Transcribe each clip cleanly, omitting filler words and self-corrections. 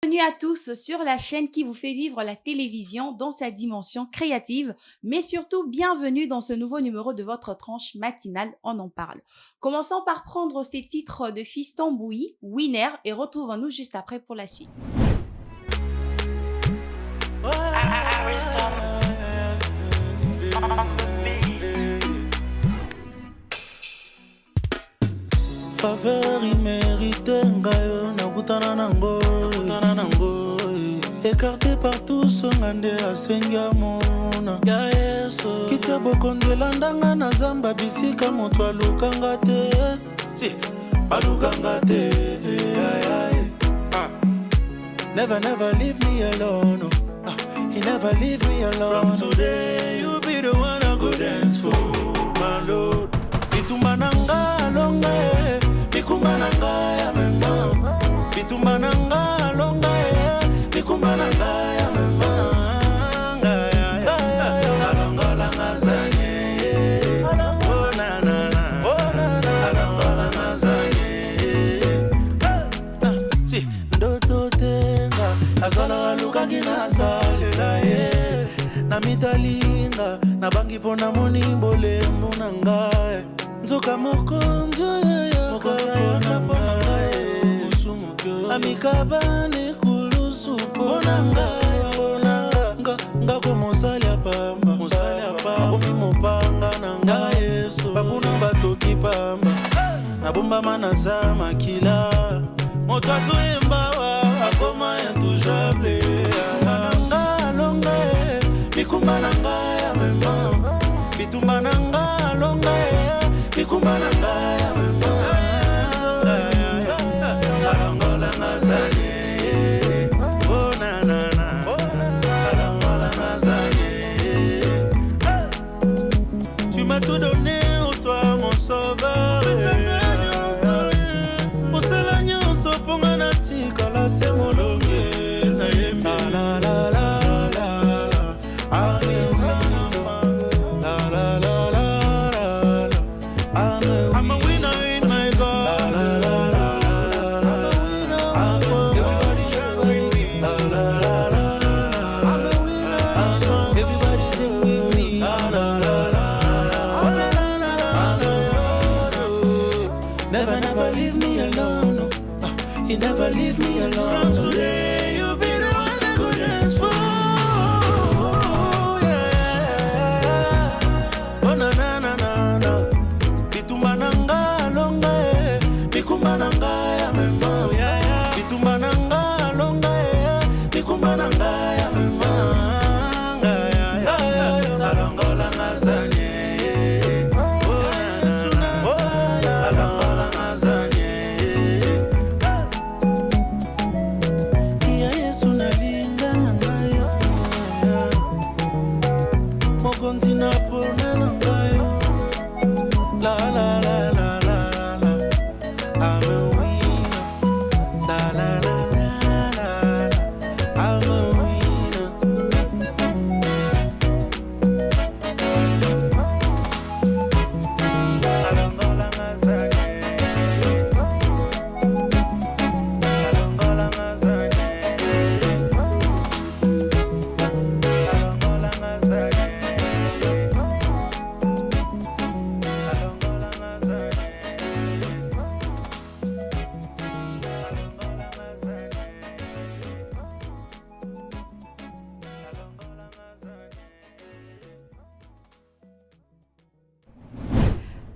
Bienvenue à tous sur la chaîne qui vous fait vivre la télévision dans sa dimension créative, mais surtout bienvenue dans ce nouveau numéro de votre tranche matinale, on en parle. Commençons par prendre ces titres de Fiston Bouilly, Winner, et retrouvons-nous juste après pour la suite. Faveur immérité ngayo nakutana nango écarté par tous ngande asenga mona ya yeso kitya bokondela ndanga na zamba bisika moto alukanga te si alukanga te never leave me alone he never leave me alone. From today you be the one I go dance for my lord. Bitumba nanga longa bikumba nanga ya mema bitumba nanga longa bikumba nanga ya mema alonga langa zanye oh na na na alonga langa zanye si ndoto tenga azala aluka kina salela ye na mitalinga na bangi pona monimbole munanga nzoka mokonzo amikabane kulusu ponanga nga ko mosali apamba akomi mopanga nanga yesu bakuna batoki pamba nabombama naza makila moto azoyembawa akoma intouchable nanga longa mikumba nanga ya mema bitumba nanga longa mikumba nanga ya mema tu m'as tout donné, oh toi mon sauveur. Pour cela nyonso ponga na tikala se molonge na yembi la la la la la amen la la la la la I'm a winner in my God la la la la la everybody shine with me la la la la I'm a winner everybody sing with me la la la la Never leave me alone. You never leave me alone. From today, you be the one I go dance for. Yeah. Oh na na na na na. Bitumba nanga longa, bikumba nanga ya mema. Bitumba nanga longa, bikumba nanga ya mema. Alonga langa zanye.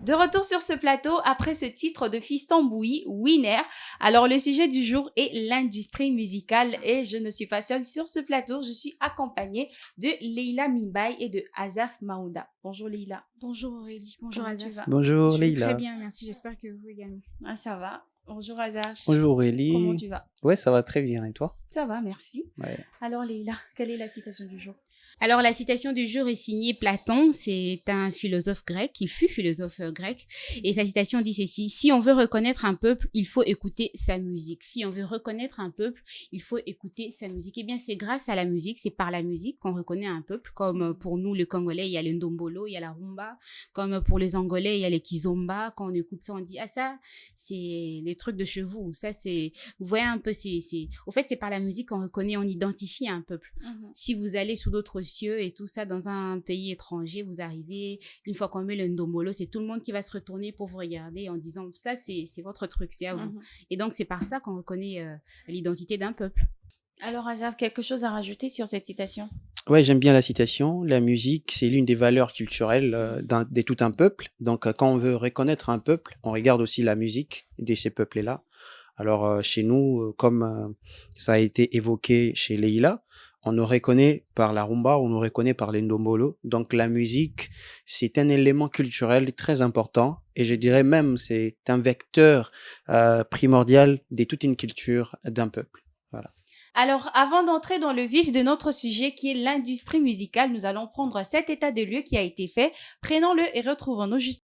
De retour sur ce plateau après ce titre de Fiston Bouilly, Winner. Alors le sujet du jour est l'industrie musicale et je ne suis pas seule sur ce plateau, je suis accompagnée de Leila Mimbaye et de Azaf Maouda. Bonjour Leila. Bonjour Aurélie, bonjour Comment Azaf. tu vas? Bonjour Je vais Leila. très bien, merci, j'espère que vous également. Ah, ça va. Bonjour Azaf. Bonjour Aurélie. Comment tu vas? Ouais, ça va très bien et toi? Ça va, merci. Ouais. Alors Leila, quelle est la citation du jour? Alors, la citation du jour est signée Platon. C'est un philosophe grec. Il fut philosophe grec. Et sa citation dit ceci: si on veut reconnaître un peuple, il faut écouter sa musique. Si on veut reconnaître un peuple, il faut écouter sa musique. Eh bien, c'est grâce à la musique, c'est par la musique qu'on reconnaît un peuple. Comme pour nous, les Congolais, il y a le ndombolo, il y a la rumba. Comme pour les Angolais, il y a les kizomba. Quand on écoute ça, on dit, ah, ça, c'est les trucs de chez vous. Ça, c'est, vous voyez un peu, au fait, c'est par la musique qu'on reconnaît, on identifie un peuple. Si vous allez sous d'autres cieux et tout ça dans un pays étranger, vous arrivez, une fois qu'on met le ndombolo, c'est tout le monde qui va se retourner pour vous regarder en disant, ça, c'est votre truc, c'est à vous. Et donc, c'est par ça qu'on reconnaît l'identité d'un peuple. Alors, Azaf, quelque chose à rajouter sur cette citation? Ouais, j'aime bien la citation. La musique, c'est l'une des valeurs culturelles de tout un peuple. Donc, quand on veut reconnaître un peuple, on regarde aussi la musique de ces peuples-là. Alors, chez nous, comme ça a été évoqué chez Leïla, on nous reconnaît par la rumba, on nous reconnaît par les ndombolo. Donc, la musique, c'est un élément culturel très important. Et je dirais même, c'est un vecteur primordial de toute une culture d'un peuple. Voilà. Alors, avant d'entrer dans le vif de notre sujet qui est l'industrie musicale, nous allons prendre cet état de lieu qui a été fait. Prenons-le et retrouvons-nous juste.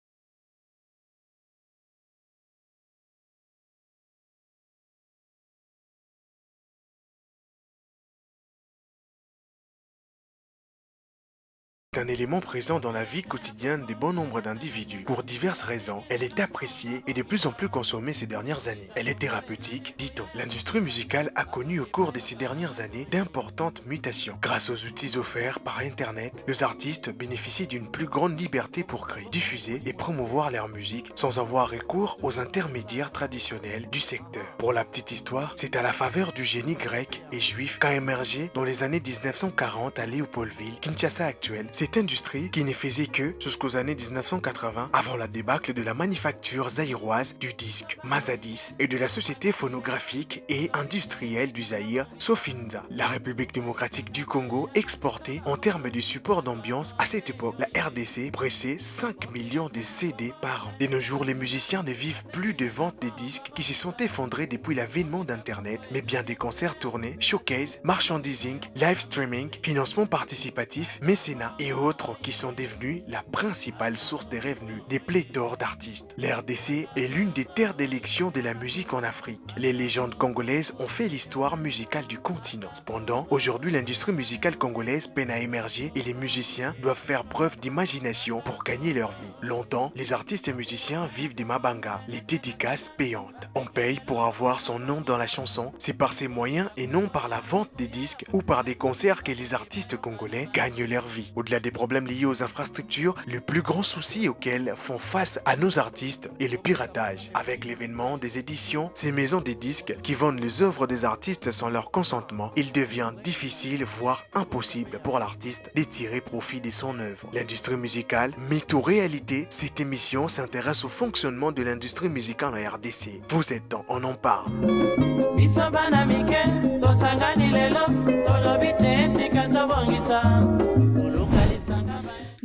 Un élément présent dans la vie quotidienne de bon nombre d'individus. Pour diverses raisons, elle est appréciée et de plus en plus consommée ces dernières années. Elle est thérapeutique, dit-on. L'industrie musicale a connu au cours de ces dernières années d'importantes mutations. Grâce aux outils offerts par Internet, les artistes bénéficient d'une plus grande liberté pour créer, diffuser et promouvoir leur musique sans avoir recours aux intermédiaires traditionnels du secteur. Pour la petite histoire, c'est à la faveur du génie grec et juif qu'a émergé dans les années 1940 à Léopoldville, Kinshasa actuelle, cette industrie qui ne faisait que jusqu'aux années 1980 avant la débâcle de la manufacture zaïroise du disque Mazadis et de la société phonographique et industrielle du Zaïre Sofinza. La République démocratique du Congo exportait en termes de support d'ambiance à cette époque la RDC pressait 5 millions de CD par an. De nos jours, les musiciens ne vivent plus de ventes de disques qui se sont effondrés depuis l'avènement d'Internet, mais bien des concerts tournés, showcase, merchandising, live streaming, financement participatif, mécénat et autres qui sont devenus la principale source des revenus des pléthores d'artistes. La RDC est l'une des terres d'élection de la musique en Afrique. Les légendes congolaises ont fait l'histoire musicale du continent. Cependant, aujourd'hui, l'industrie musicale congolaise peine à émerger et les musiciens doivent faire preuve d'imagination pour gagner leur vie. Longtemps, les artistes et musiciens vivent des mabangas, les dédicaces payantes. On paye pour avoir son nom dans la chanson. C'est par ces moyens et non par la vente des disques ou par des concerts que les artistes congolais gagnent leur vie. Au-delà des problèmes liés aux infrastructures, le plus grand souci auquel font face à nos artistes est le piratage. Avec l'événement des éditions, ces maisons de disques qui vendent les œuvres des artistes sans leur consentement, il devient difficile, voire impossible pour l'artiste de tirer profit de son œuvre. L'industrie musicale, mythe ou réalité, cette émission s'intéresse au fonctionnement de l'industrie musicale en RDC. Vous êtes dans On en parle.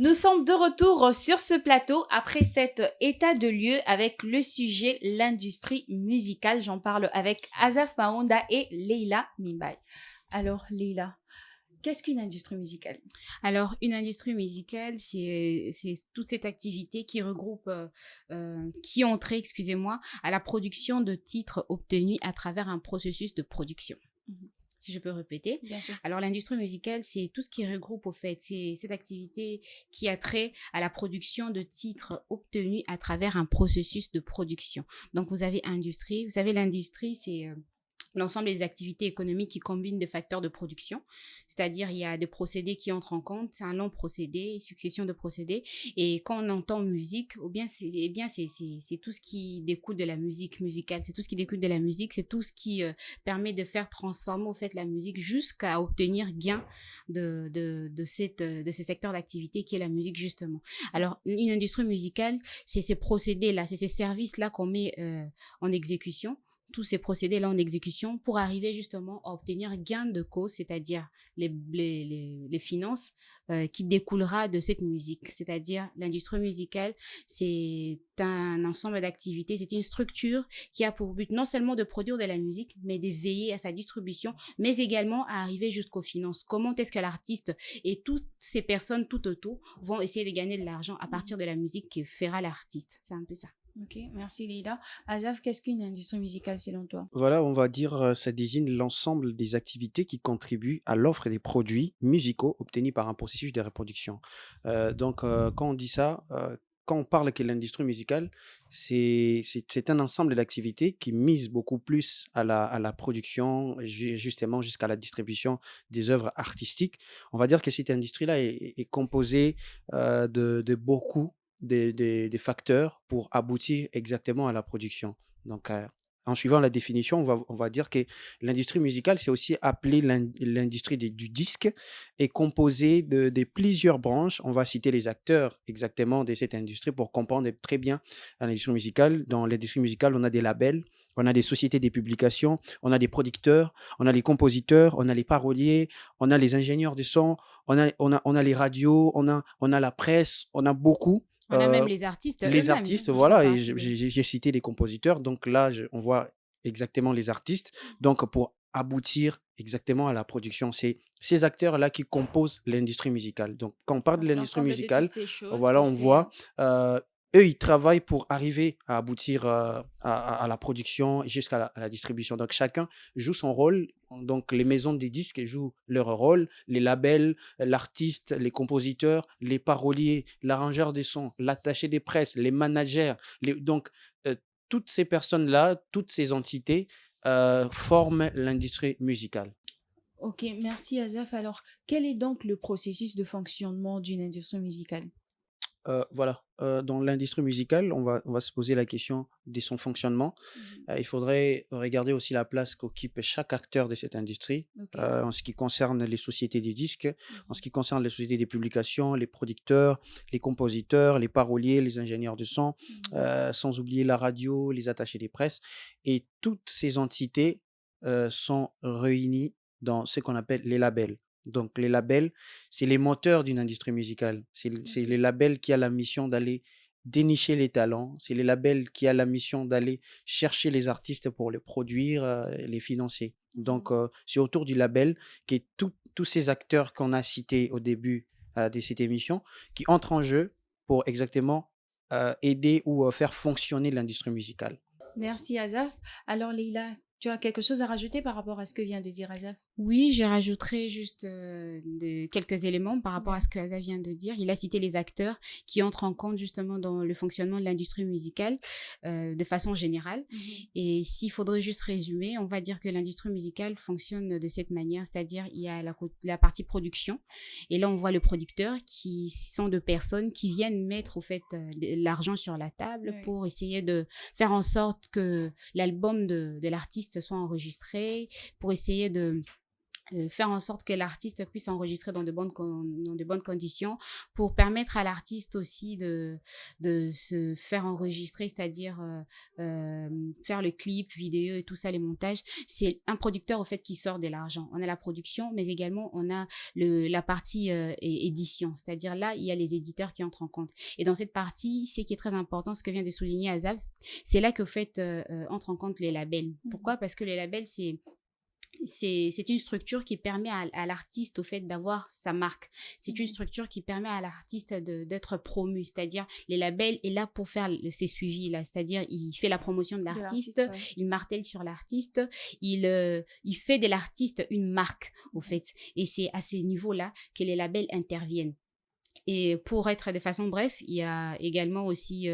Nous sommes de retour sur ce plateau après cet état de lieu avec le sujet l'industrie musicale. J'en parle avec Azaf Maonda et Leïla Mimbai. Alors Leïla, qu'est-ce qu'une industrie musicale? Alors, une industrie musicale, c'est toute cette activité qui regroupe, qui ont trait, excusez-moi, à la production de titres obtenus à travers un processus de production. Si je peux répéter. Bien sûr. Alors, l'industrie musicale, c'est tout ce qui regroupe, au fait, c'est cette activité qui a trait à la production de titres obtenus à travers un processus de production. Donc, vous avez industrie. Vous savez, l'industrie, c'est l'ensemble des activités économiques qui combinent des facteurs de production, c'est-à-dire il y a des procédés qui entrent en compte, c'est un long procédé, succession de procédés, et quand on entend musique, c'est tout ce qui découle de la musique musicale, c'est tout ce qui découle de la musique, c'est tout ce qui permet de faire transformer au fait la musique jusqu'à obtenir gain de ce secteur d'activité qui est la musique justement. Alors une industrie musicale, c'est ces procédés-là, c'est ces services-là qu'on met en exécution tous ces procédés-là en exécution pour arriver justement à obtenir gain de cause, c'est-à-dire les finances qui découlera de cette musique. C'est-à-dire l'industrie musicale, c'est un ensemble d'activités, c'est une structure qui a pour but non seulement de produire de la musique, mais de veiller à sa distribution, mais également à arriver jusqu'aux finances. Comment est-ce que l'artiste et toutes ces personnes tout autour vont essayer de gagner de l'argent à partir de la musique que fera l'artiste. C'est un peu ça. Ok, merci Leïla. Azaf, qu'est-ce qu'une industrie musicale selon toi? Voilà, on va dire, ça désigne l'ensemble des activités qui contribuent à l'offre des produits musicaux obtenus par un processus de reproduction. Quand on dit ça, quand on parle que l'industrie musicale, c'est un ensemble d'activités qui mise beaucoup plus à la production, justement jusqu'à la distribution des œuvres artistiques. On va dire que cette industrie-là est composée de beaucoup des facteurs pour aboutir exactement à la production. Donc, en suivant la définition, on va dire que l'industrie musicale, c'est aussi appelé l'industrie du disque, est composée de plusieurs branches. On va citer les acteurs exactement de cette industrie pour comprendre très bien l'industrie musicale. Dans l'industrie musicale, on a des labels, on a des sociétés de publication, on a des producteurs, on a les compositeurs, on a les paroliers, on a les ingénieurs de son, on a les radios, on a la presse, on a beaucoup. On a même les artistes Les eux-mêmes artistes, qui font voilà, et partie de... j'ai cité les compositeurs, donc là, on voit exactement les artistes. Donc, pour aboutir exactement à la production, c'est ces acteurs-là qui composent l'industrie musicale. Donc, quand on parle de Donc, l'industrie l'ensemble de musicale, toutes ces choses voilà, est on fait. voit, eux, ils travaillent pour arriver à aboutir à la production et jusqu'à à la distribution. Donc, chacun joue son rôle. Donc, les maisons des disques jouent leur rôle, les labels, l'artiste, les compositeurs, les paroliers, l'arrangeur des sons, l'attaché des presses, les managers. Donc, toutes ces personnes-là, toutes ces entités forment l'industrie musicale. Ok, merci Azaf. Alors, quel est donc le processus de fonctionnement d'une industrie musicale? Voilà, dans l'industrie musicale, on va se poser la question de son fonctionnement. Il faudrait regarder aussi la place qu'occupe chaque acteur de cette industrie, Ok. en ce qui concerne les sociétés du disque, en ce qui concerne les sociétés des publications, les producteurs, les compositeurs, les paroliers, les ingénieurs de son, sans oublier la radio, les attachés des presses. Et toutes ces entités sont réunies dans ce qu'on appelle les labels. Donc, les labels, c'est les moteurs d'une industrie musicale. C'est les labels qui a la mission d'aller dénicher les talents. C'est les labels qui a la mission d'aller chercher les artistes pour les produire, les financer. Donc, c'est autour du label que tous ces acteurs qu'on a cités au début de cette émission qui entrent en jeu pour exactement aider ou faire fonctionner l'industrie musicale. Merci Azaf. Alors Leïla, tu as quelque chose à rajouter par rapport à ce que vient de dire Azaf? Oui, je rajouterai juste quelques éléments par rapport à Ouais. ce que Ada vient de dire. Il a cité les acteurs qui entrent en compte justement dans le fonctionnement de l'industrie musicale de façon générale. Et s'il faudrait juste résumer, on va dire que l'industrie musicale fonctionne de cette manière, c'est-à-dire il y a la partie production. Et là, on voit le producteur qui sont de personnes qui viennent mettre au fait l'argent sur la table Oui. pour essayer de faire en sorte que l'album de l'artiste soit enregistré, pour essayer de faire en sorte que l'artiste puisse enregistrer dans dans de bonnes conditions pour permettre à l'artiste aussi de se faire enregistrer, c'est-à-dire faire le clip, vidéo et tout ça, les montages. C'est un producteur au fait qui sort de l'argent. On a la production, mais également on a la partie édition, c'est-à-dire là, il y a les éditeurs qui entrent en compte. Et dans cette partie, ce qui est très important, ce que vient de souligner Azab, c'est là qu'au fait entrent en compte les labels. Pourquoi? Parce que les labels, c'est une structure qui permet à l'artiste au fait d'avoir sa marque. C'est une structure qui permet à l'artiste d'être promu, c'est-à-dire les labels est là pour faire ces suivis là, c'est-à-dire il fait la promotion de l'artiste, ouais. il martèle sur l'artiste, il fait de l'artiste une marque au fait, et c'est à ces niveaux-là que les labels interviennent. Et pour être de façon bref, il y a également aussi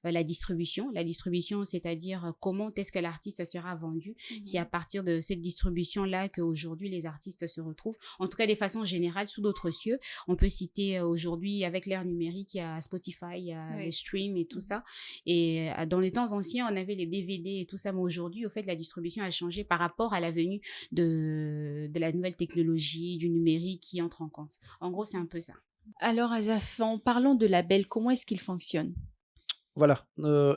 la distribution. La distribution, c'est-à-dire comment est-ce que l'artiste sera vendu. C'est à partir de cette distribution-là qu'aujourd'hui les artistes se retrouvent. En tout cas, de façon générale, sous d'autres cieux. On peut citer aujourd'hui, avec l'ère numérique, il y a Spotify, il y a Oui. le stream et tout ça. Et dans les temps anciens, on avait les DVD et tout ça. Mais aujourd'hui, au fait, la distribution a changé par rapport à la venue de la nouvelle technologie, du numérique qui entre en compte. En gros, c'est un peu ça. Alors Azaf, en parlant de label, comment est-ce qu'il fonctionne? Voilà,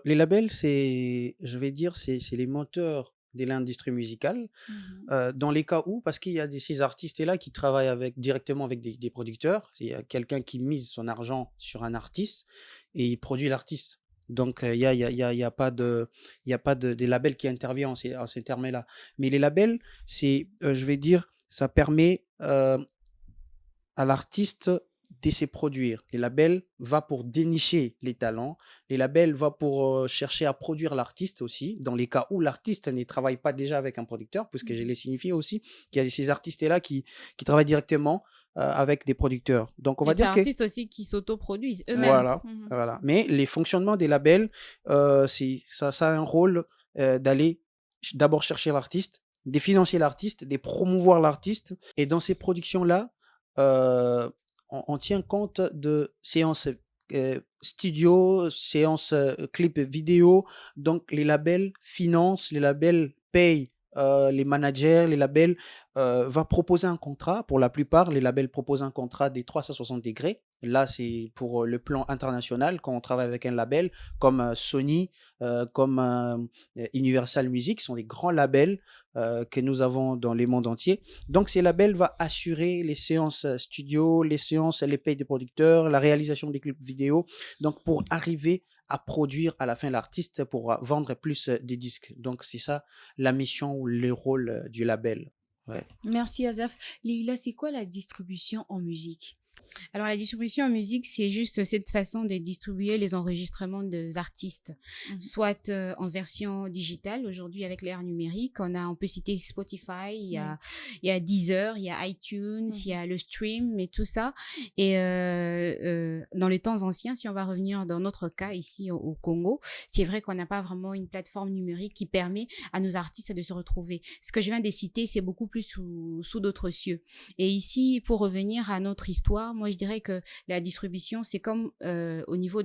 les labels, je vais dire, c'est les moteurs de l'industrie musicale. Mhm. Dans les cas où, parce qu'il y a ces artistes-là qui travaillent directement avec des producteurs, il y a quelqu'un qui mise son argent sur un artiste et il produit l'artiste. Donc, il y a pas des labels qui interviennent en ces termes-là. Mais les labels, je vais dire, ça permet à l'artiste de se produire. Les labels va pour dénicher les talents. Les labels va pour chercher à produire l'artiste aussi, dans les cas où l'artiste ne travaille pas déjà avec un producteur, puisque je l'ai signifié aussi, qu'il y a ces artistes-là qui travaillent directement avec des producteurs. Donc, on va Et c'est dire que... artistes aussi qui s'autoproduisent eux-mêmes. Voilà, Mhm. voilà. Mais les fonctionnements des labels, ça a un rôle d'aller d'abord chercher l'artiste, de financer l'artiste, de promouvoir l'artiste. Et dans ces productions-là, on tient compte de séances studio, séances clips vidéo. Donc, les labels financent, les labels payent les managers, les labels va proposer un contrat. Pour la plupart, les labels proposent un contrat des 360 degrés. Là, c'est pour le plan international quand on travaille avec un label comme Sony, comme Universal Music, sont les grands labels que nous avons dans le monde entier. Donc, ces labels vont assurer les séances studio, les séances, les payes des producteurs, la réalisation des clips vidéo. Donc, pour arriver à produire à la fin l'artiste pour vendre plus des disques. Donc, c'est ça la mission ou le rôle du label. Ouais. Merci Azaf. Leïla, c'est quoi la distribution en musique? Alors, la distribution en musique, c'est juste cette façon de distribuer les enregistrements des artistes, soit en version digitale. Aujourd'hui, avec l'ère numérique, on peut citer Spotify, il y a Deezer, il y a iTunes, il y a le stream et tout ça. Et dans les temps anciens, si on va revenir dans notre cas ici au Congo, c'est vrai qu'on n'a pas vraiment une plateforme numérique qui permet à nos artistes de se retrouver. Ce que je viens de citer, c'est beaucoup plus sous d'autres cieux. Et ici, pour revenir à notre histoire, moi, je dirais que la distribution, c'est comme au niveau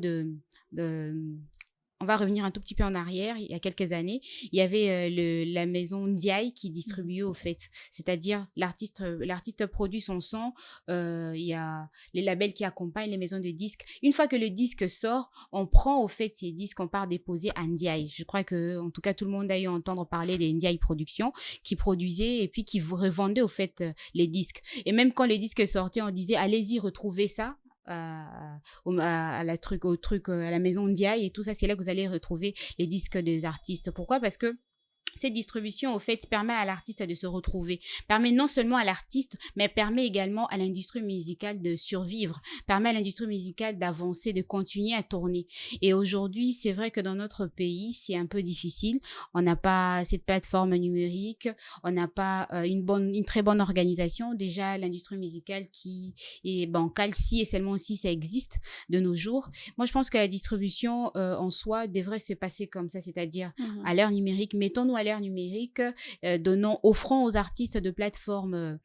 on va revenir un tout petit peu en arrière. Il y a quelques années, il y avait la maison Ndiaye qui distribuait au fait. C'est-à-dire, l'artiste produit son son, il y a les labels qui accompagnent les maisons de disques. Une fois que le disque sort, on prend au fait ces disques, on part déposer à Ndiaye. Je crois que, en tout cas, tout le monde a eu à entendre parler des Ndiaye Productions qui produisaient et puis qui revendaient au fait les disques. Et même quand les disques sortaient, on disait, allez-y, retrouvez ça. À la maison Ndiaye et tout ça, c'est là que vous allez retrouver les disques des artistes. Pourquoi? Parce que cette distribution, au fait, permet à l'artiste de se retrouver, permet non seulement à l'artiste, mais permet également à l'industrie musicale de survivre, permet à l'industrie musicale d'avancer, de continuer à tourner. Et aujourd'hui, c'est vrai que dans notre pays, c'est un peu difficile. On n'a pas cette plateforme numérique, on n'a pas une très bonne organisation. Déjà, l'industrie musicale qui est bancale, si et seulement si ça existe de nos jours. Moi, je pense que la distribution en soi devrait se passer comme ça, c'est-à-dire à l'ère numérique, mettons-nous à l'ère numérique, offrant aux artistes de plateformes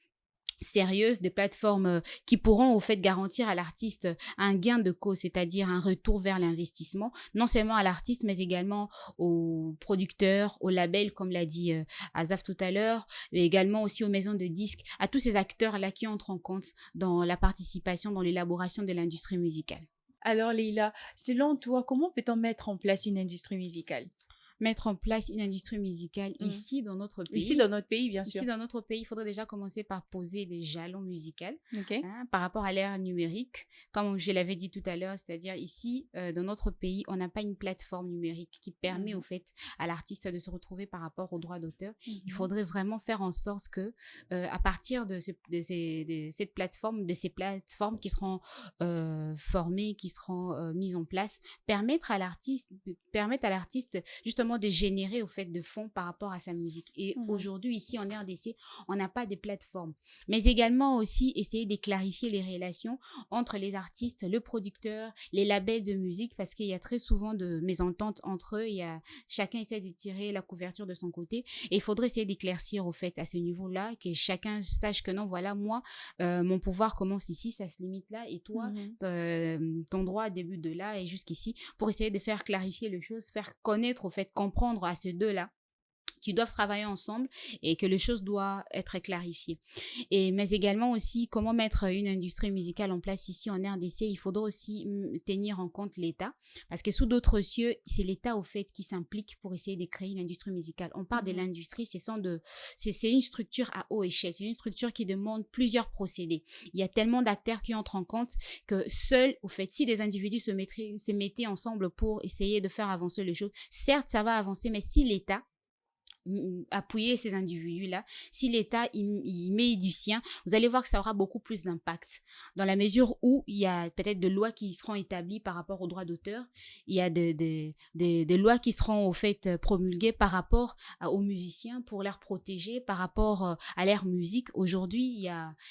sérieuses, des plateformes qui pourront au fait garantir à l'artiste un gain de cause, c'est-à-dire un retour vers l'investissement, non seulement à l'artiste, mais également aux producteurs, aux labels, comme l'a dit Azaf tout à l'heure, mais également aussi aux maisons de disques, à tous ces acteurs-là qui entrent en compte dans la participation, dans l'élaboration de l'industrie musicale. Alors Leïla, selon toi, comment peut-on mettre en place une industrie musicale? Mettre en place une industrie musicale ici dans notre pays. Ici dans notre pays, bien sûr. Ici dans notre pays, il faudrait déjà commencer par poser des jalons musicaux Okay. Par rapport à l'ère numérique. Comme je l'avais dit tout à l'heure, c'est-à-dire ici, dans notre pays, on n'a pas une plateforme numérique qui permet au fait à l'artiste de se retrouver par rapport aux droits d'auteur. Il faudrait vraiment faire en sorte que, à partir de ces plateformes qui seront formées, qui seront mises en place, permettre à l'artiste justement de générer au fait de fonds par rapport à sa musique. Et aujourd'hui, ici en RDC, on n'a pas de plateforme. Mais également aussi essayer de clarifier les relations entre les artistes, le producteur, les labels de musique, parce qu'il y a très souvent de mésententes entre eux. Chacun essaie de tirer la couverture de son côté. Et il faudrait essayer d'éclaircir au fait à ce niveau-là, que chacun sache que non, voilà, moi, mon pouvoir commence ici, ça se limite là, et toi, ton droit débute de là et jusqu'ici, pour essayer de faire clarifier les choses, faire connaître au fait, comprendre à ces deux-là qui doivent travailler ensemble et que les choses doivent être clarifiées. Mais également aussi, comment mettre une industrie musicale en place ici en RDC, il faudra aussi tenir en compte l'État, parce que sous d'autres cieux, c'est l'État au fait qui s'implique pour essayer de créer une industrie musicale. On parle de l'industrie, c'est une structure à haute échelle, c'est une structure qui demande plusieurs procédés. Il y a tellement d'acteurs qui entrent en compte que seuls, au fait, si des individus se mettaient ensemble pour essayer de faire avancer les choses, certes, ça va avancer, mais si l'État appuyer ces individus-là, si l'État il met du sien, vous allez voir que ça aura beaucoup plus d'impact dans la mesure où il y a peut-être des lois qui seront établies par rapport aux droits d'auteur, il y a des lois qui seront au fait promulguées par rapport aux musiciens pour les protéger par rapport à leur musique. Aujourd'hui, il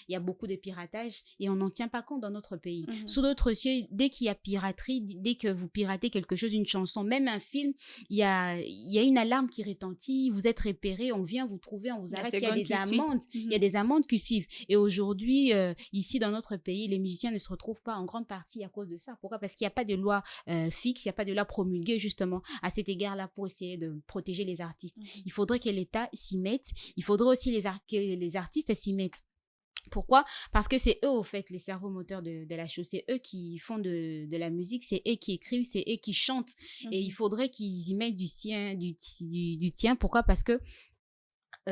y a beaucoup de piratage et on n'en tient pas compte dans notre pays. Sous d'autres cieux, dès qu'il y a piraterie, dès que vous piratez quelque chose, une chanson, même un film, il y a une alarme qui retentit, vous êtes repéré, on vient vous trouver, on vous arrête, il y a des amendes, il y a des amendes qui suivent. Et aujourd'hui, ici dans notre pays, les musiciens ne se retrouvent pas en grande partie à cause de ça. Pourquoi? Parce qu'il n'y a pas de loi fixe, il n'y a pas de loi promulguée justement à cet égard-là pour essayer de protéger les artistes. Il faudrait que l'État s'y mette, il faudrait aussi que les artistes s'y mettent. Pourquoi? Parce que c'est eux, au fait, les cerveaux moteurs de la chose. C'est eux qui font de la musique, c'est eux qui écrivent, c'est eux qui chantent. Et il faudrait qu'ils y mettent du tien. Pourquoi? Parce que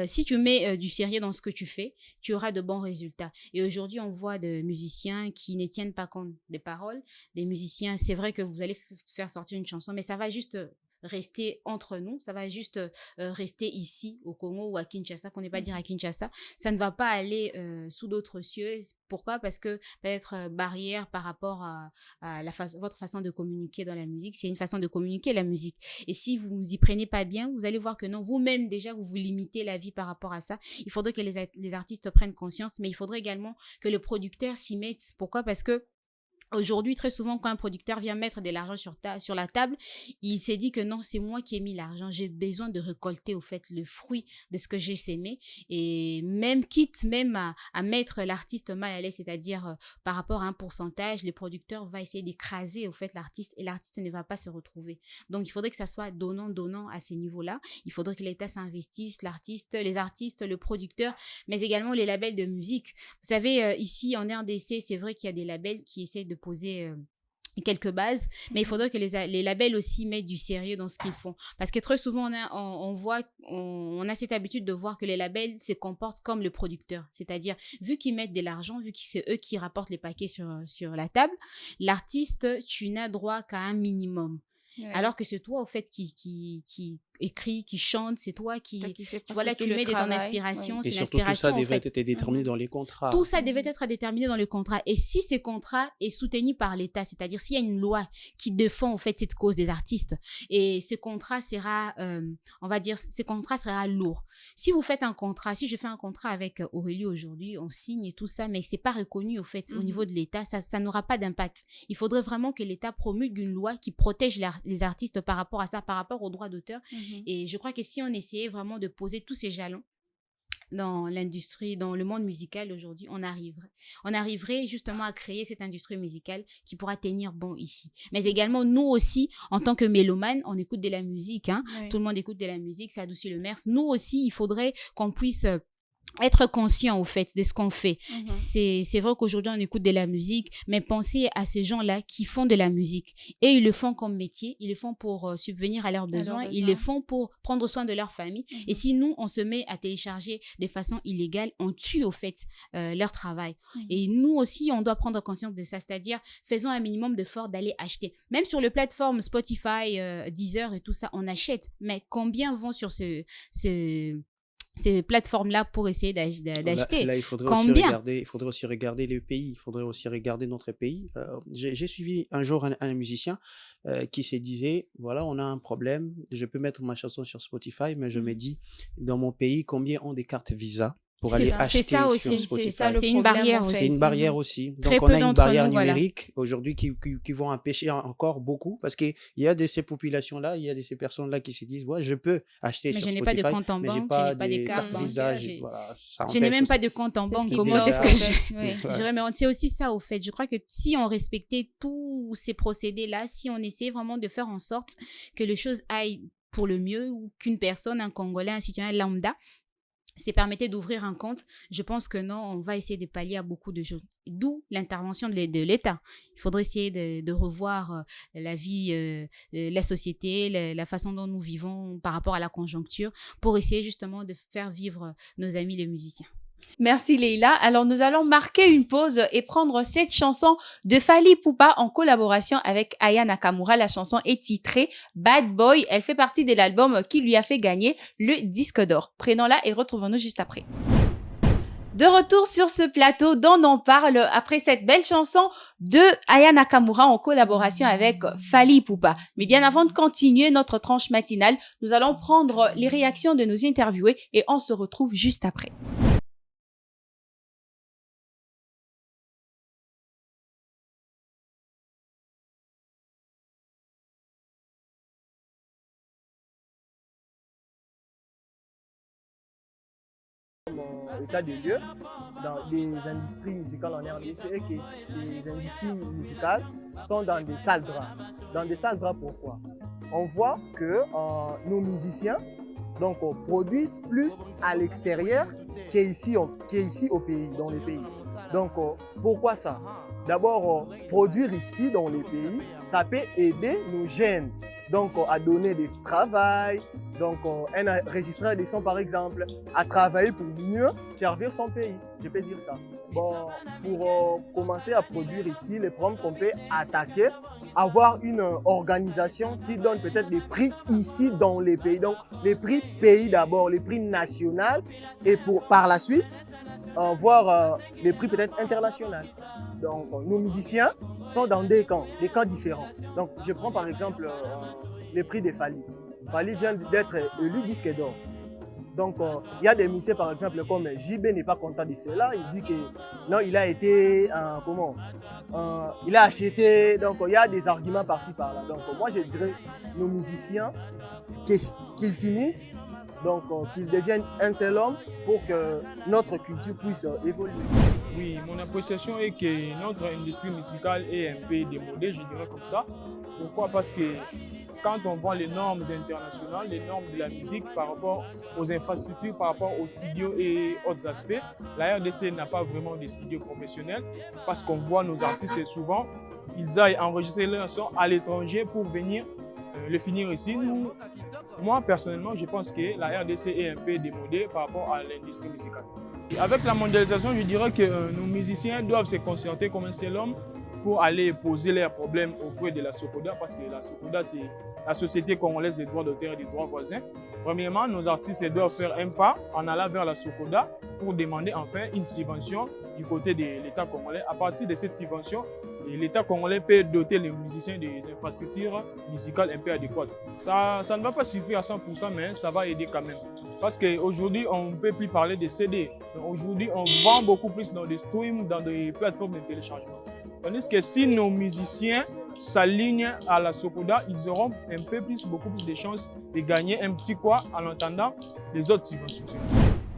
si tu mets du sérieux dans ce que tu fais, tu auras de bons résultats. Et aujourd'hui, on voit des musiciens qui ne tiennent pas compte des paroles. Des musiciens, c'est vrai que vous allez faire sortir une chanson, mais ça va juste rester entre nous, ça va juste rester ici au Congo ou à Kinshasa, pour ne pas dire à Kinshasa, ça ne va pas aller sous d'autres cieux. Pourquoi? Parce que peut-être barrière par rapport à votre façon de communiquer dans la musique, c'est une façon de communiquer la musique. Et si vous y prenez pas bien, vous allez voir que non, vous-même déjà, vous vous limitez la vie par rapport à ça. Il faudrait que les artistes prennent conscience, mais il faudrait également que le producteur s'y mette. Pourquoi? Parce que aujourd'hui, très souvent, quand un producteur vient mettre de l'argent sur la table, il s'est dit que non, c'est moi qui ai mis l'argent. J'ai besoin de récolter, au fait, le fruit de ce que j'ai sémé. Et même, quitte même à mettre l'artiste mal à l'aise, c'est-à-dire par rapport à un pourcentage, le producteur va essayer d'écraser, au fait, l'artiste et l'artiste ne va pas se retrouver. Donc, il faudrait que ça soit donnant à ces niveaux-là. Il faudrait que l'État s'investisse, les artistes, le producteur, mais également les labels de musique. Vous savez, ici, en RDC, c'est vrai qu'il y a des labels qui essaient de poser quelques bases, mais il faudrait que les labels aussi mettent du sérieux dans ce qu'ils font, parce que très souvent on a cette habitude de voir que les labels se comportent comme le producteur, c'est-à-dire vu qu'ils mettent de l'argent, vu que c'est eux qui rapportent les paquets sur la table, l'artiste, tu n'as droit qu'à un minimum. Ouais. Alors que c'est toi, au fait, qui écrit, qui chante, c'est toi qui voilà, tu mets de ton inspiration. Oui. C'est et surtout, tout ça devait être déterminé dans les contrats. Tout ça devait être déterminé dans le contrat. Et si ce contrat est soutenu par l'État, c'est-à-dire s'il y a une loi qui défend, en fait, cette cause des artistes, et ce contrat sera, on va dire, ce contrat sera lourd. Si vous faites un contrat, si je fais un contrat avec Aurélie aujourd'hui, on signe et tout ça, mais c'est pas reconnu, au fait, au niveau de l'État, ça n'aura pas d'impact. Il faudrait vraiment que l'État promulgue une loi qui protège les artistes par rapport à ça, par rapport aux droits d'auteur. Et je crois que si on essayait vraiment de poser tous ces jalons dans l'industrie, dans le monde musical aujourd'hui, on arriverait justement à créer cette industrie musicale qui pourra tenir bon ici. Mais également, nous aussi, en tant que mélomanes, on écoute de la musique, hein. Oui. Tout le monde écoute de la musique, ça adoucit le merse. Nous aussi, il faudrait qu'on puisse être conscient, au fait, de ce qu'on fait. C'est vrai qu'aujourd'hui, on écoute de la musique, mais pensez à ces gens-là qui font de la musique. Et ils le font comme métier, ils le font pour subvenir à leurs besoins, ils le font pour prendre soin de leur famille. Et si nous, on se met à télécharger de façon illégale, on tue, au fait, leur travail. Et nous aussi, on doit prendre conscience de ça, c'est-à-dire, faisons un minimum d'effort d'aller acheter. Même sur les plateformes Spotify, Deezer et tout ça, on achète. Mais combien vont sur ces plateformes-là pour essayer d'acheter. Là, il faudrait aussi regarder le pays, il faudrait aussi regarder notre pays. J'ai suivi un jour un musicien qui se disait, voilà, on a un problème, je peux mettre ma chanson sur Spotify, mais je me dis, dans mon pays, combien ont des cartes Visa pour aller acheter sur Spotify. C'est une barrière aussi. C'est une barrière aussi. Donc, on a une barrière numérique aujourd'hui qui vont empêcher encore beaucoup, parce qu'il y a de ces populations-là, il y a de ces personnes-là qui se disent, ouais, je peux acheter sur Spotify, mais je n'ai pas de compte en banque, je n'ai pas de carte Visa, je n'ai même pas de compte en banque. Comment est-ce que je... C'est aussi ça, au fait. Je crois que si on respectait tous ces procédés-là, si on essayait vraiment de faire en sorte que les choses aillent pour le mieux ou qu'une personne, un Congolais, un citoyen lambda, se permettait d'ouvrir un compte, je pense que non, on va essayer de pallier à beaucoup de choses. D'où l'intervention de l'État. Il faudrait essayer de revoir la vie, la société, la façon dont nous vivons par rapport à la conjoncture pour essayer justement de faire vivre nos amis les musiciens. Merci Leïla. Alors nous allons marquer une pause et prendre cette chanson de Fally Ipupa en collaboration avec Aya Nakamura. La chanson est titrée Bad Boy. Elle fait partie de l'album qui lui a fait gagner le disque d'or. Prenons-la et retrouvons-nous juste après. De retour sur ce plateau dont on parle après cette belle chanson de Aya Nakamura en collaboration avec Fally Ipupa. Mais bien avant de continuer notre tranche matinale, nous allons prendre les réactions de nos interviewés et on se retrouve juste après. État de lieu dans les industries musicales en RDC et que ces industries musicales sont dans des sales draps. Dans des sales draps, pourquoi? On voit que nos musiciens donc, produisent plus à l'extérieur qu'ici au pays, dans les pays. Donc pourquoi ça? D'abord, produire ici dans les pays, ça peut aider nos jeunes donc à donner du travail, donc un enregistreur de son par exemple, à travailler pour mieux servir son pays, je peux dire ça. Bon, pour commencer à produire ici, les problèmes qu'on peut attaquer, avoir une organisation qui donne peut-être des prix ici dans les pays, donc les prix pays d'abord, les prix nationaux et par la suite, voir les prix peut-être internationaux. Donc, nos musiciens sont dans des camps différents. Donc, je prends par exemple les prix de Fally. Fally vient d'être élu disque d'or. Donc, il y a des musiciens par exemple comme JB n'est pas content de cela. Il dit que non, il a été, il a acheté. Donc, il y a des arguments par-ci par-là. Donc, moi, je dirais nos musiciens qu'ils s'unissent, donc qu'ils deviennent un seul homme pour que notre culture puisse évoluer. Oui, mon appréciation est que notre industrie musicale est un peu démodée, je dirais comme ça. Pourquoi? Parce que quand on voit les normes internationales, les normes de la musique par rapport aux infrastructures, par rapport aux studios et autres aspects, la RDC n'a pas vraiment de studios professionnels parce qu'on voit nos artistes souvent, ils aillent enregistrer leur son à l'étranger pour venir le finir ici. Moi, personnellement, je pense que la RDC est un peu démodée par rapport à l'industrie musicale. Et avec la mondialisation, je dirais que nos musiciens doivent se concentrer comme un seul homme pour aller poser leurs problèmes auprès de la SOCODA, parce que la SOCODA, c'est la Société congolaise des droits d'auteur et des droits voisins. Premièrement, nos artistes doivent faire un pas en allant vers la SOCODA pour demander enfin une subvention du côté de l'État congolais. À partir de cette subvention, l'État congolais peut doter les musiciens des infrastructures musicales un peu adéquates. Ça ne va pas suffire à 100%, mais ça va aider quand même. Parce qu'aujourd'hui, on ne peut plus parler de CD. Aujourd'hui, on vend beaucoup plus dans des streams, dans des plateformes de téléchargement. Tandis que si nos musiciens s'alignent à la SOCODA, ils auront un peu plus, beaucoup plus de chances de gagner un petit quoi en entendant les autres subventions.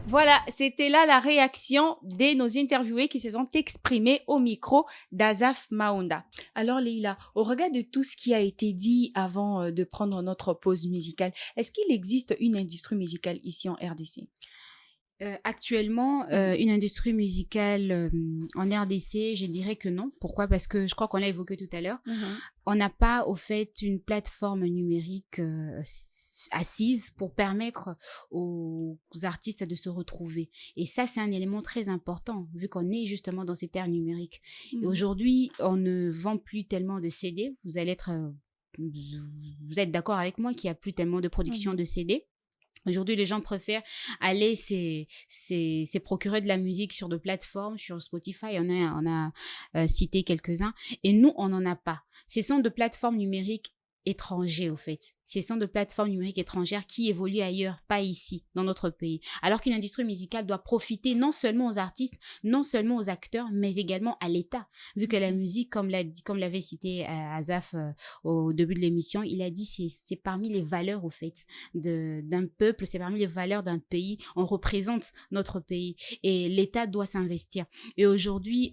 Voilà, c'était là la réaction de nos interviewés qui se sont exprimés au micro d'Azaf Maonda. Alors Leïla, au regard de tout ce qui a été dit avant de prendre notre pause musicale, est-ce qu'il existe une industrie musicale ici en RDC? Actuellement, une industrie musicale en RDC, je dirais que non. Pourquoi? Parce que je crois qu'on l'a évoqué tout à l'heure. On n'a pas, au fait, une plateforme numérique assise pour permettre aux artistes de se retrouver. Et ça, c'est un élément très important, vu qu'on est justement dans cette ère numérique. Et aujourd'hui, on ne vend plus tellement de CD. Vous êtes d'accord avec moi qu'il n'y a plus tellement de production de CD. Aujourd'hui, les gens préfèrent aller se procurer de la musique sur de plateformes, sur Spotify, on a cité quelques-uns, et nous, on n'en a pas. Ce sont de plateformes numériques étrangères, au fait. Ce sont de plateformes numériques étrangères qui évoluent ailleurs, pas ici, dans notre pays. Alors qu'une industrie musicale doit profiter non seulement aux artistes, non seulement aux acteurs, mais également à l'État. Vu que la musique, comme l'avait cité Azaf au début de l'émission, il a dit c'est parmi les valeurs, au fait, d'un peuple, c'est parmi les valeurs d'un pays. On représente notre pays et l'État doit s'investir. Et aujourd'hui,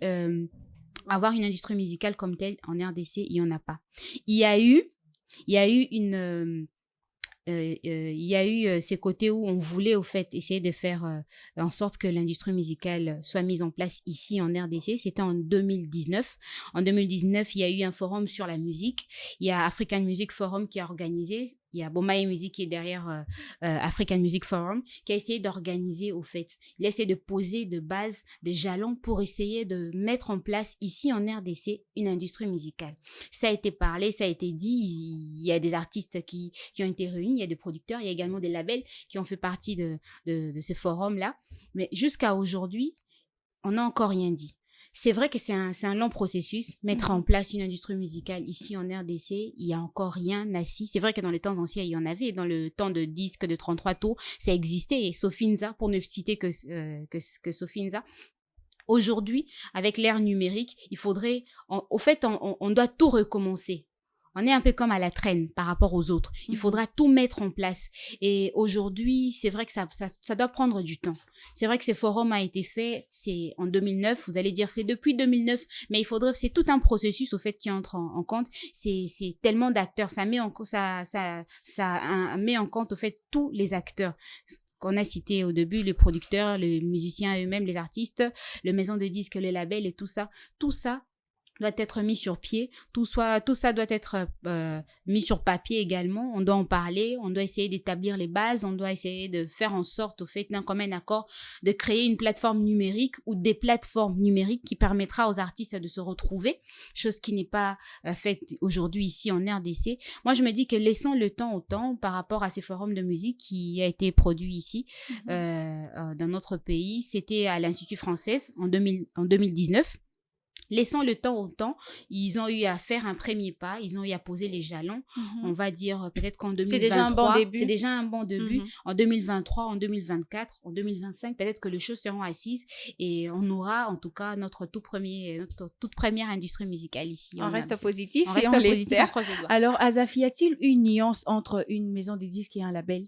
avoir une industrie musicale comme telle en RDC, il n'y en a pas. Il y a eu y a eu ces côtés où on voulait au fait essayer de faire en sorte que l'industrie musicale soit mise en place ici en RDC. C'était en 2019. En 2019, il y a eu un forum sur la musique. Il y a African Music Forum qui a organisé. Il y a Bomaye Music qui est derrière African Music Forum qui a essayé d'organiser au fait. Il a essayé de poser de base des jalons pour essayer de mettre en place ici en RDC une industrie musicale. Ça a été parlé, ça a été dit. Il y a des artistes qui ont été réunis, il y a des producteurs, il y a également des labels qui ont fait partie de ce forum-là. Mais jusqu'à aujourd'hui, on n'a encore rien dit. C'est vrai que c'est un long processus. Mettre en place une industrie musicale ici en RDC, il n'y a encore rien assis. C'est vrai que dans les temps anciens, il y en avait. Dans le temps de disques de 33 tours, ça existait. Et Sofinza, pour ne citer que Sofinza. Aujourd'hui, avec l'ère numérique, il faudrait... Au fait, on doit tout recommencer. On est un peu comme à la traîne par rapport aux autres. Il faudra tout mettre en place. Et aujourd'hui, c'est vrai que ça doit prendre du temps. C'est vrai que ce forum a été fait, c'est en 2009. Vous allez dire, c'est depuis 2009. Mais c'est tout un processus, au fait, qui entre en compte. C'est tellement d'acteurs. Ça met en compte, au fait, tous les acteurs qu'on a cités au début, les producteurs, les musiciens eux-mêmes, les artistes, les maisons de disques, les labels et tout ça. Tout ça doit être mis sur pied, tout ça doit être mis sur papier également, on doit en parler, on doit essayer d'établir les bases, on doit essayer de faire en sorte, au fait, d'un commun accord, de créer une plateforme numérique ou des plateformes numériques qui permettra aux artistes de se retrouver, chose qui n'est pas faite aujourd'hui ici en RDC. Moi, je me dis que laissons le temps au temps par rapport à ces forums de musique qui a été produit ici, dans notre pays. C'était à l'Institut français en 2019. Laissant le temps au temps, ils ont eu à faire un premier pas, ils ont eu à poser les jalons. On va dire peut-être qu'en 2023, c'est déjà un bon début. En 2023, en 2024, en 2025, peut-être que les choses seront assises et on aura en tout cas notre toute première industrie musicale ici. On reste positif, on l'espère. Alors, Azafi, y a-t-il une nuance entre une maison de disques et un label?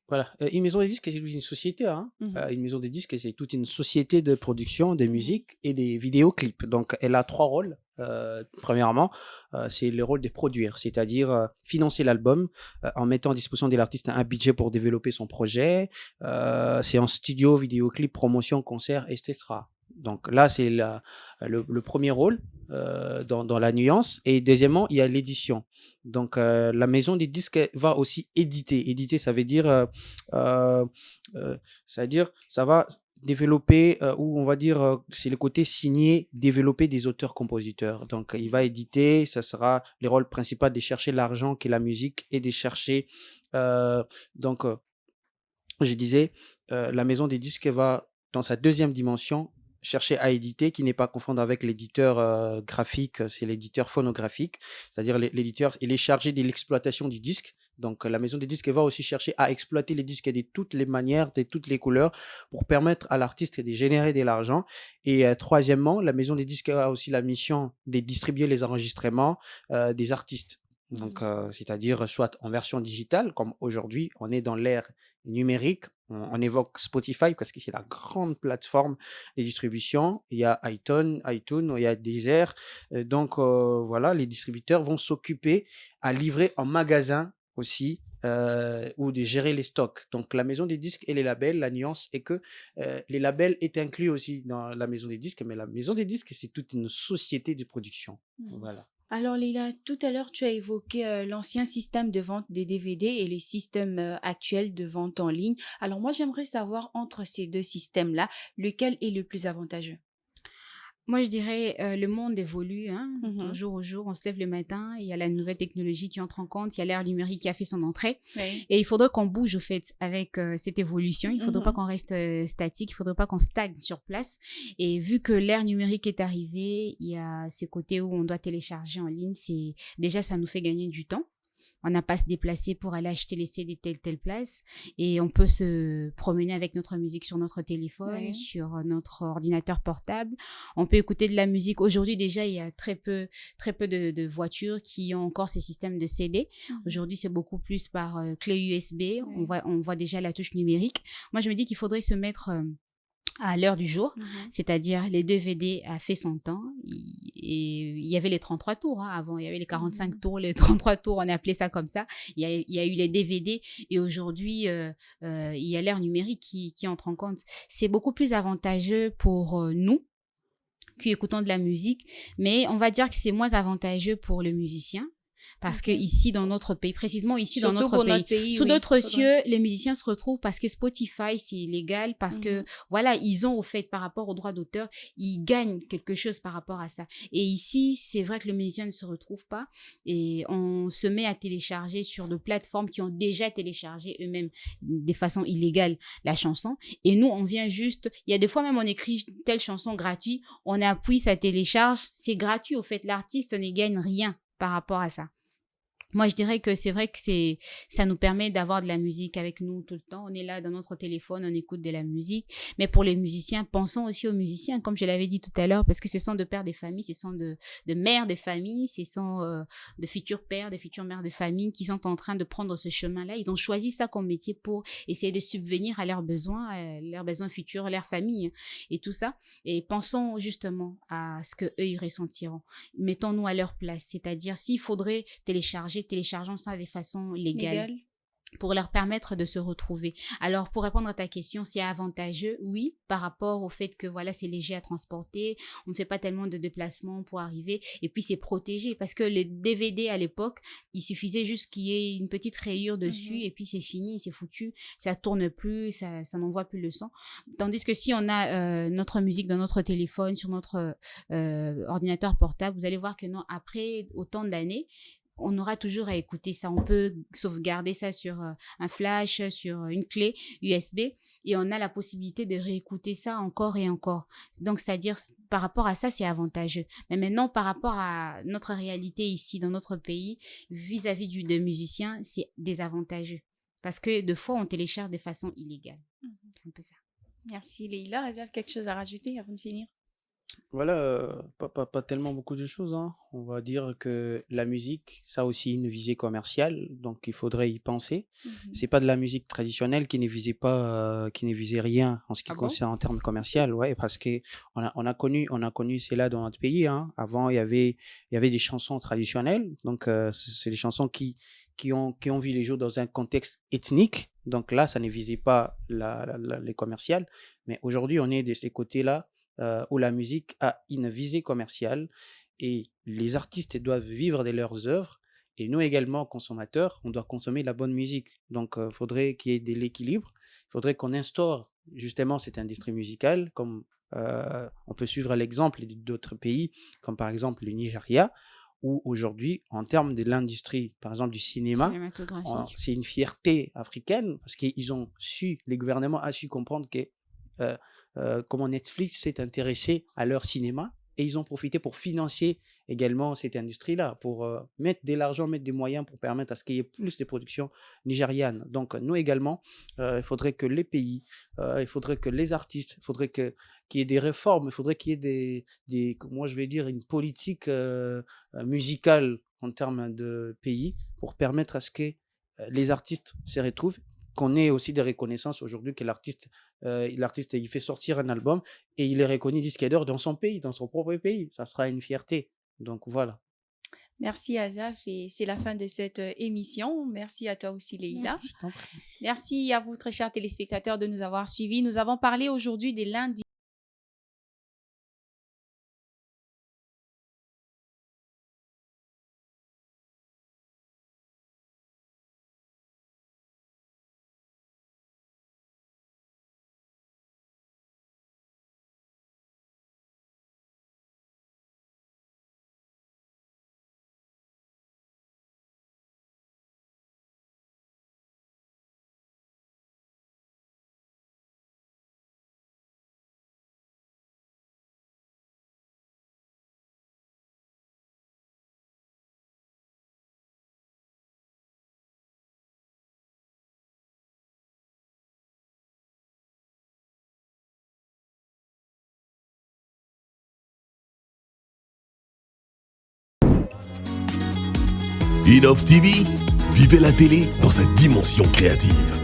Voilà, une maison de disques, c'est une société. Une maison de disques, c'est toute une société de production de musique et des vidéoclips. Donc, elle a 3 rôles. Premièrement, c'est le rôle de produire, c'est-à-dire financer l'album en mettant à disposition de l'artiste un budget pour développer son projet. C'est en studio, vidéoclip, promotion, concert, etc. Donc là, c'est le premier rôle dans la nuance. Et deuxièmement, il y a l'édition. Donc, la maison des disques va aussi éditer. Éditer, ça veut dire, ça va développer, ou on va dire, c'est le côté signé, développer des auteurs-compositeurs. Donc, il va éditer, ça sera le rôle principal de chercher l'argent qu'est la musique et de chercher, je disais, la maison des disques va, dans sa deuxième dimension, chercher à éditer, qui n'est pas confondre avec l'éditeur graphique, c'est l'éditeur phonographique, c'est-à-dire l'éditeur, il est chargé de l'exploitation du disque. Donc, la maison des disques va aussi chercher à exploiter les disques de toutes les manières, de toutes les couleurs, pour permettre à l'artiste de générer de l'argent. Et troisièmement, la maison des disques a aussi la mission de distribuer les enregistrements des artistes. Donc, c'est-à-dire soit en version digitale, comme aujourd'hui, on est dans l'ère numérique, on évoque Spotify parce que c'est la grande plateforme de distribution. Il y a iTunes, il y a Deezer. Donc, voilà, les distributeurs vont s'occuper à livrer en magasin aussi, ou de gérer les stocks. Donc, la maison des disques et les labels, la nuance est que les labels est inclus aussi dans la maison des disques, mais la maison des disques, c'est toute une société de production. Voilà. Alors Lila, tout à l'heure, tu as évoqué l'ancien système de vente des DVD et le système actuel de vente en ligne. Alors moi, j'aimerais savoir entre ces deux systèmes-là, lequel est le plus avantageux? Moi, je dirais, le monde évolue, jour au jour. On se lève le matin, il y a la nouvelle technologie qui entre en compte, il y a l'ère numérique qui a fait son entrée. Oui. Et il faudrait qu'on bouge, au fait, avec cette évolution. Il ne faudrait pas qu'on reste statique, il ne faudrait pas qu'on stagne sur place. Et vu que l'ère numérique est arrivée, il y a ces côtés où on doit télécharger en ligne. Déjà, ça nous fait gagner du temps. On n'a pas à se déplacer pour aller acheter les CD telle place et on peut se promener avec notre musique sur notre téléphone, sur notre ordinateur portable. On peut écouter de la musique. Aujourd'hui, déjà, il y a très peu de voitures qui ont encore ces systèmes de CD. Aujourd'hui, c'est beaucoup plus par clé USB. On voit déjà la touche numérique. Moi, je me dis qu'il faudrait se mettre à l'heure du jour, c'est-à-dire les DVD a fait son temps, il y avait les 33 tours avant, il y avait les 45 tours, les 33 tours, on appelait ça comme ça. Il y a eu les DVD et aujourd'hui, il y a l'ère numérique qui entre en compte. C'est beaucoup plus avantageux pour nous qui écoutons de la musique, mais on va dire que c'est moins avantageux pour le musicien. Parce que ici, dans notre pays, précisément ici, Surtout dans notre pour pays, notre pays, sous oui. d'autres cieux, les musiciens se retrouvent parce que Spotify, c'est illégal, parce que, voilà, ils ont, au fait, par rapport aux droits d'auteur, ils gagnent quelque chose par rapport à ça. Et ici, c'est vrai que le musicien ne se retrouve pas et on se met à télécharger sur de plateformes qui ont déjà téléchargé eux-mêmes de façon illégale la chanson. Et nous, on vient juste, il y a des fois même, on écrit telle chanson gratuite, on appuie, ça télécharge, c'est gratuit, au fait, l'artiste ne gagne rien par rapport à ça. Moi, je dirais que c'est vrai que ça nous permet d'avoir de la musique avec nous tout le temps. On est là dans notre téléphone, on écoute de la musique. Mais pour les musiciens, pensons aussi aux musiciens, comme je l'avais dit tout à l'heure, parce que ce sont de pères des familles, ce sont de mères des familles, ce sont de futurs pères, de futures mères de famille qui sont en train de prendre ce chemin-là. Ils ont choisi ça comme métier pour essayer de subvenir à leurs besoins futurs, leurs familles et tout ça. Et pensons justement à ce qu'eux, ils ressentiront. Mettons-nous à leur place, c'est-à-dire s'il faudrait téléchargeons ça de façon légale. Pour leur permettre de se retrouver. Alors, pour répondre à ta question, c'est avantageux, oui, par rapport au fait que, voilà, c'est léger à transporter, on ne fait pas tellement de déplacements pour arriver, et puis c'est protégé, parce que les DVD à l'époque, il suffisait juste qu'il y ait une petite rayure dessus, et puis c'est fini, c'est foutu, ça tourne plus, ça n'envoie plus le son. Tandis que si on a notre musique dans notre téléphone, sur notre ordinateur portable, vous allez voir que non, après autant d'années, on aura toujours à écouter ça. On peut sauvegarder ça sur un flash, sur une clé USB et on a la possibilité de réécouter ça encore et encore. Donc, c'est-à-dire, par rapport à ça, c'est avantageux. Mais maintenant, par rapport à notre réalité ici, dans notre pays, vis-à-vis des musiciens, c'est désavantageux. Parce que de fois, on télécharge de façon illégale. C'est un peu ça. Merci Leïla. Azal, quelque chose à rajouter avant de finir? Voilà, pas tellement beaucoup de choses, hein. On va dire que la musique, ça a aussi une visée commerciale, donc il faudrait y penser. C'est pas de la musique traditionnelle qui ne visait rien en ce qui concerne en termes commerciaux, ouais, parce que on a connu cela dans notre pays, hein. Avant, il y avait des chansons traditionnelles, donc c'est des chansons qui ont vu les jours dans un contexte ethnique. Donc là, ça ne visait pas les commerciales, mais aujourd'hui, on est de ces côtés-là. Où la musique a une visée commerciale et les artistes doivent vivre de leurs œuvres et nous également, consommateurs, on doit consommer la bonne musique. Donc, il faudrait qu'il y ait de l'équilibre, il faudrait qu'on instaure justement cette industrie musicale, comme on peut suivre l'exemple d'autres pays, comme par exemple le Nigeria, où aujourd'hui, en termes de l'industrie, par exemple du cinéma, c'est une fierté africaine parce les gouvernements ont su comprendre que comment Netflix s'est intéressé à leur cinéma et ils ont profité pour financer également cette industrie-là, pour mettre de l'argent, mettre des moyens pour permettre à ce qu'il y ait plus de production nigériane. Donc nous également, il faudrait que les pays, il faudrait que les artistes, il faudrait qu'il y ait des réformes, il faudrait qu'il y ait moi je vais dire une politique musicale en termes de pays pour permettre à ce que les artistes se retrouvent, qu'on ait aussi des reconnaissances aujourd'hui que l'artiste il fait sortir un album et il est reconnu disque d'or dans son pays, dans son propre pays. Ça sera une fierté. Donc voilà. Merci Azaf et c'est la fin de cette émission. Merci à toi aussi Leïla. Merci à vous très chers téléspectateurs de nous avoir suivis. Nous avons parlé aujourd'hui des lundis. Innov TV, vivez la télé dans sa dimension créative.